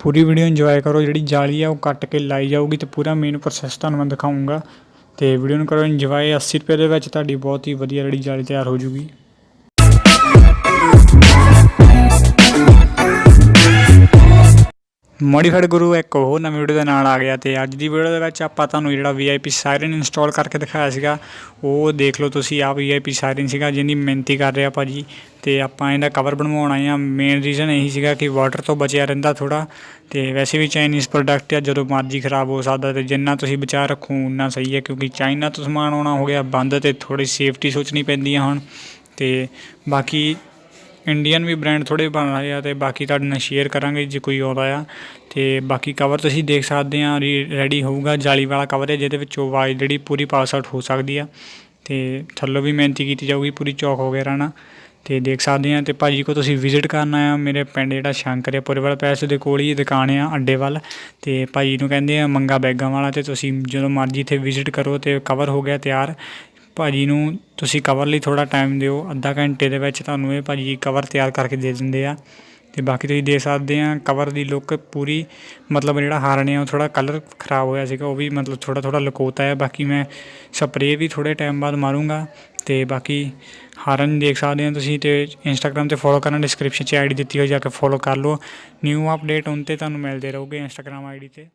पूरी video enjoy करो। जिहड़ी जाली आ वो कट के लाई जाऊगी तो पूरा मेन प्रोसैस तुहानूं मैं दिखाऊँगा। तो वीडियो नूं करो इंजॉय। 80 रुपये दे विच तुहाडी बहुत ही वधिया जिहड़ी जाली तैयार हो जूगी। मॉडिफाइड गुरु एक होर नवीं वीडियो के नाल आ गया। तो अज की वीडियो के आपां तुहानूं जिहड़ा V.I.P सायरन इंस्टॉल करके दिखाया सीगा वो देख लो तुसीं। आ V.I.P सायरन सीगा जिहदी मिहनती कर रहे भाजी। तो आपां इहदा कवर बनवाउण आए आ। मेन रीजन यही सीगा कि वाटर तो बचिया रहिंदा थोड़ा। तो वैसे भी चाइनीज़ प्रोडक्ट आ, जदों मर्जी खराब हो सकदा। तो जिन्ना तुसीं बचा रखो उन्ना सही है, क्योंकि चाइना तो समान आउणा हो गया बंद। तो थोड़ी सेफ्टी सोचनी पैंदी है हुण। तो बाकी इंडियन भी ब्रांड थोड़े बन रहे हैं। तो बाकी तुहाडे नाल शेयर करांगे जे कोई आउंदा आ। तो बाकी कवर तुसीं देख सकदे आ रेडी होऊगा। जाली वाला कवर है जिहदे विच आवाज़ जिहड़ी पूरी पास आउट हो सकदी आ। तो थल्लों भी मिहनती कीती जाऊगी पूरी चौक वगैरह ना। तो देख सकते हैं। तो भाजी को तुसीं विजिट करना आ मेरे पिंड जिहड़ा शंकर पुरे वाला पैसे दे कोल ही दुकान आ अड्डे वाल। तो भाजी नूं कहंदे आ मंगा बैगां वाला। तो तुसीं जदों मर्जी इत्थे विजिट करो। तो कवर हो गया तैयार। भाजी नूं तुसीं कवर लई थोड़ा टाइम दिओ, अद्धा घंटे दे विच तुहानूं इह भाजी कवर तैयार करके दे दिंदे आ। तो बाकी तुसीं देख सकदे आ कवर दी लुक पूरी, मतलब जिहड़ा हारन है थोड़ा कलर खराब होया सीगा, वो भी मतलब थोड़ा थोड़ा लकोता है। बाकी मैं स्प्रे भी थोड़े टाइम बाद मारूंगा। तो बाकी हारन देख सकदे आ तुसीं। ते इंस्टाग्राम ते फॉलो करना, डिस्क्रिप्शन च ID दित्ती होई जाके फॉलो कर लो। न्यू अपडेट उन ते तुहानूं मिलदे रहोगे इंस्टाग्राम ID ते।